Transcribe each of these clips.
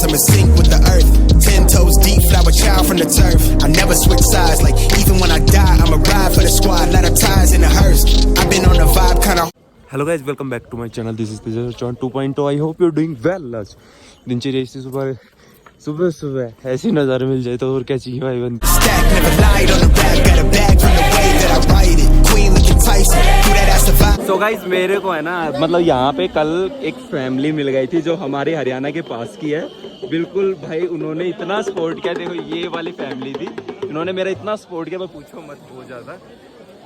stars, I'm in sync with the earth. 10 toes deep, flower child from the turf. I never switch sides, like even when I die, I'ma ride for the squad. Lot of ties in the hearse. I've been on the vibe kinda. Hello guys, welcome back to my channel. This is Tejas Chauhan 2.0। I hope you doing well. आज दिनचर्या से सुबह सुबह ऐसे नज़ारे मिल जाए तो और क्या चाहिए भाई बंद। Stack never lied on the rap, got a bag from the way that I write it. Queen looking Tyson, who that ass survive. So guys मेरे को है ना, मतलब यहाँ पे कल एक फैमिली मिल गई थी जो हमारे हरियाणा के पास की है। बिल्कुल भाई, उन्होंने इतना सपोर्ट किया। देखो ये वाली फैमिली थी, इन्होंने मेरा इतना सपोर्ट किया, मैं पूछो मत, बहुत ज़्यादा।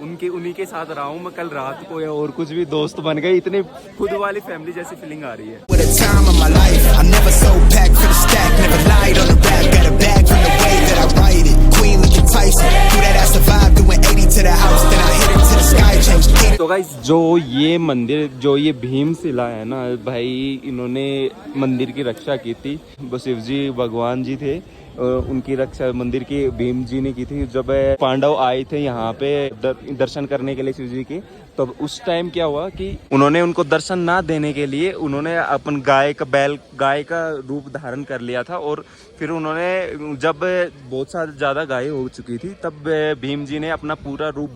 उन्हीं के साथ रहा हूँ मैं कल रात को, या और कुछ भी दोस्त बन गए। इतने खुद वाली फैमिली जैसी फीलिंग आ रही है। With a time of my life, I never so packed for the stack, never lied on the rap, got a bag from the way that I write it. Queen looking Tyson, who that ass survive, doing 80 to the house, then I hit it to the sky, changed. तो guys, जो ये मंदिर, जो ये भीमशिला है ना भाई, इन्होंने मंदिर की रक्षा की थी। वो शिव जी भगवान जी थे, उनकी रक्षा मंदिर की भीम जी ने की थी। जब पांडव आए थे यहाँ पे दर्शन करने के लिए शिव जी की, तब उस टाइम क्या हुआ कि उन्होंने उनको दर्शन ना देने के लिए उन्होंने अपन गाय का रूप धारण कर लिया था। और फिर उन्होंने जब बहुत सारी ज़्यादा गाय हो चुकी थी, तब भीम जी ने अपना पूरा रूप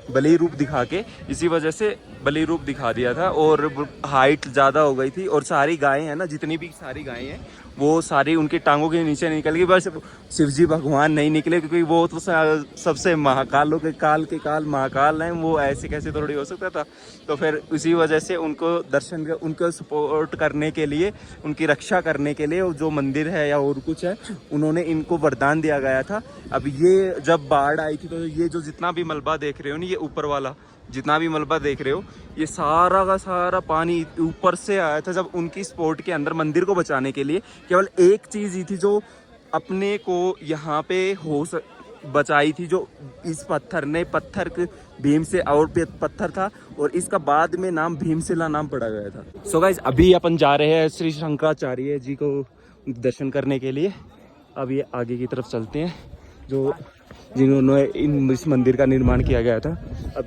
बलि रूप दिखा के, इसी वजह से बलि रूप दिखा दिया था। और हाइट ज़्यादा हो गई थी, और सारी गायें हैं ना, जितनी भी सारी गायें हैं, वो सारी उनकी टांगों के नीचे निकल गई। बस शिव जी भगवान नहीं निकले, क्योंकि वो तो सबसे महाकालों के काल महाकाल हैं। वो ऐसे कैसे थोड़ी हो सकता था। तो फिर उसी वजह से उनको सपोर्ट करने के लिए, उनकी रक्षा करने के लिए जो मंदिर है या और कुछ है, उन्होंने इनको वरदान दिया गया था। अब ये जब बाढ़ आई थी, तो ये जो जितना भी मलबा देख रहे हो ना, ये ऊपर वाला जितना भी मलबा देख रहे हो, ये सारा का सारा पानी ऊपर से आया था। जब उनकी सपोर्ट के अंदर मंदिर को बचाने के लिए केवल एक चीज़ ही थी जो अपने को यहाँ पे बचाई थी, जो इस पत्थर के भीम से और पत्थर था, और इसका बाद में नाम भीमशिला नाम पड़ा गया था। सो गाइज, अभी अपन जा रहे हैं श्री शंकराचार्य जी को दर्शन करने के लिए। अब ये आगे की तरफ चलते हैं, जिन्होंने इस मंदिर का निर्माण किया गया था। अब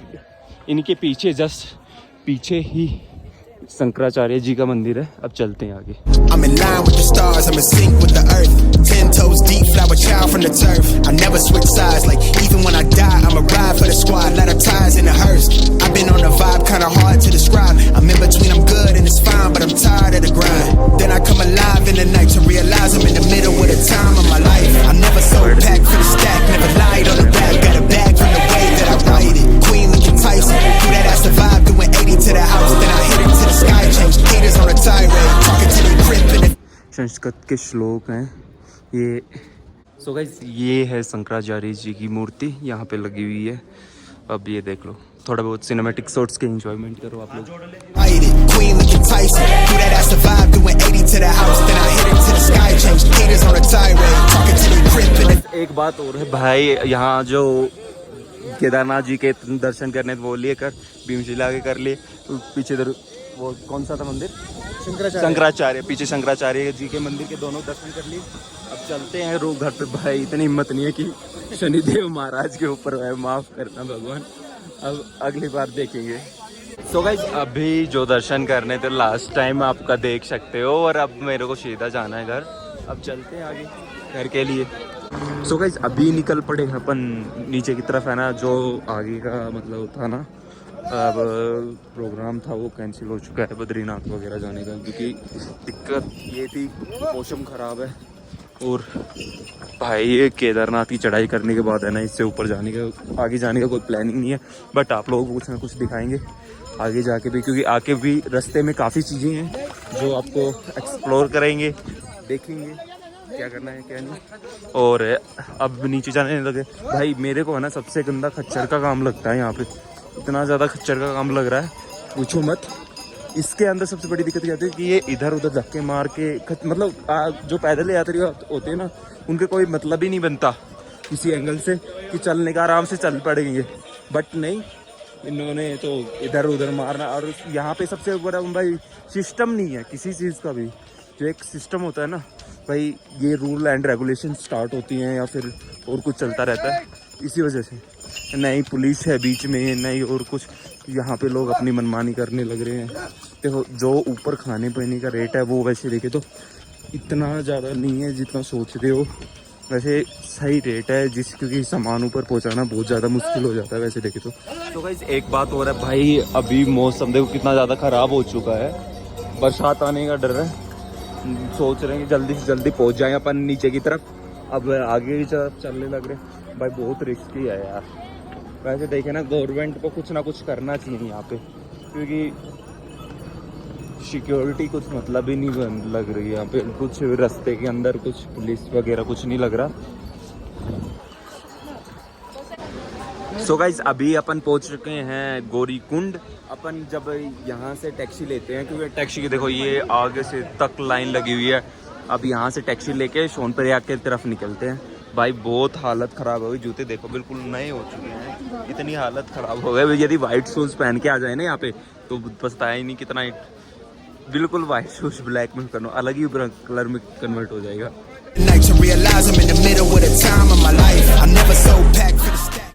इनके पीछे ही शंकराचार्य जी का मंदिर है। अब चलते हैं आगे। I'm in line with the stars, I'm in sync with the earth. 10 toes deep, flower child from the turf. I never switch sides, like even when I die, I'ma ride for the squad. Lot of ties in the hearse. I've been on the vibe, kinda hard to describe. I'm in between, I'm good and it's fine, but I'm tired of the grind. Then I come alive in the night to realize I'm in the middle of the time of my life. I'm never so packed for the stack, never lied on the rap, got a bag from the way that I write it. Queen looking Tyson, who that ass survive, doing 80 to the house, then I hit it to the sky, changed haters on a tirade, talking to the crib in the Sanskrit के श्लोक हैं ये। So guys, ये है शंकराचार्य जी की मूर्ति यहाँ पे लगी हुई है। अब ये देख लो, थोड़ा बहुत सिनेमैटिक शॉट्स के एंजॉयमेंट करो आप लोग। Queen looking Tyson, who that ass survive, doing 80 to the house, then I hit it to the sky, changed haters on a tirade, talking to the crib in the. एक बात और है भाई, यहाँ जो केदारनाथ जी के दर्शन करने वो लिए कर, भीमशिला के कर लिए, पीछे वो कौन सा था मंदिर, शंकराचार्य, पीछे शंकराचार्य जी के मंदिर के दोनों दर्शन कर लिए। अब चलते हैं घर पे। भाई इतनी हिम्मत नहीं है कि शनिदेव महाराज के ऊपर है, माफ़ करना भगवान, अब अगली बार देखेंगे। सो गाइस, अभी जो दर्शन करने थे लास्ट टाइम आपका देख सकते हो, और अब मेरे को सीधा जाना है घर। अब चलते हैं आगे घर के लिए। सो गाइस, अभी निकल पड़े अपन नीचे की तरफ, है ना, जो आगे का मतलब था ना, अब प्रोग्राम था वो कैंसिल हो चुका है बद्रीनाथ वगैरह जाने का, क्योंकि दिक्कत ये थी मौसम ख़राब है। और भाई ये केदारनाथ की चढ़ाई करने के बाद है ना, इससे ऊपर आगे जाने का कोई प्लानिंग नहीं है। बट आप लोगों को कुछ ना कुछ दिखाएंगे आगे जाके भी, क्योंकि आगे भी रास्ते में काफ़ी चीज़ें हैं जो आपको एक्सप्लोर करेंगे, देखेंगे क्या करना है क्या नहीं। और अब नीचे जाने लगे। भाई मेरे को है ना, सबसे गंदा खच्चर का काम लगता है यहाँ पे। इतना ज़्यादा खच्चर का काम लग रहा है, पूछो मत। इसके अंदर सबसे बड़ी दिक्कत क्या होती है कि ये इधर उधर धक्के मार के मतलब जो पैदल यात्री होते हैं ना, उनके कोई मतलब ही नहीं बनता किसी एंगल से कि चलने का, आराम से चल पड़ेंगे। बट नहीं, इन्होंने तो इधर उधर मारना। और यहाँ पे सबसे बड़ा भाई सिस्टम नहीं है किसी चीज़ का भी। जो एक सिस्टम होता है ना भाई, ये रूल एंड रेगुलेशन स्टार्ट होती हैं या फिर और कुछ चलता रहता है, इसी वजह से। नई पुलिस है बीच में, नई और कुछ, यहाँ पे लोग अपनी मनमानी करने लग रहे हैं। देखो जो ऊपर खाने पीने का रेट है वो वैसे देखे तो इतना ज़्यादा नहीं है जितना सोच रहे हो। वैसे सही रेट है, जिस क्योंकि सामान ऊपर पहुंचाना बहुत ज़्यादा मुश्किल हो जाता है वैसे देखे तो गाइस एक बात हो रहा है भाई, अभी मौसम देखो कितना ज़्यादा ख़राब हो चुका है, बरसात आने का डर है। सोच रहे हैं कि जल्दी से जल्दी पहुंच जाएं अपन नीचे की तरफ, अब आगे की तरफ चलने लग रहे। भाई बहुत रिस्की है यार। वैसे देखे ना गवर्नमेंट को कुछ ना कुछ करना चाहिए यहाँ पे, क्योंकि सिक्योरिटी कुछ मतलब ही नहीं लग रही है यहाँ पे। कुछ रास्ते के अंदर कुछ पुलिस वगैरह कुछ नहीं लग रहा। सो गाइस अभी अपन पहुंच चुके हैं गौरीकुंड। अपन जब यहाँ से टैक्सी लेते हैं, क्योंकि टैक्सी की देखो ये आगे से तक लाइन लगी हुई है, अब यहाँ से टैक्सी लेके सोनप्रयाग की तरफ निकलते हैं। भाई बहुत हालत ख़राब हो गई, जूते देखो बिल्कुल नए हो चुके हैं, इतनी हालत ख़राब हो गई। यदि वाइट शूज़ पहन के आ जाए ना यहाँ पे तो पछताया ही नहीं कितना। बिल्कुल वाइट शूज़ ब्लैक में करना, अलग ही कलर में कन्वर्ट हो जाएगा। Night to realize I'm in the middle of the time of my life.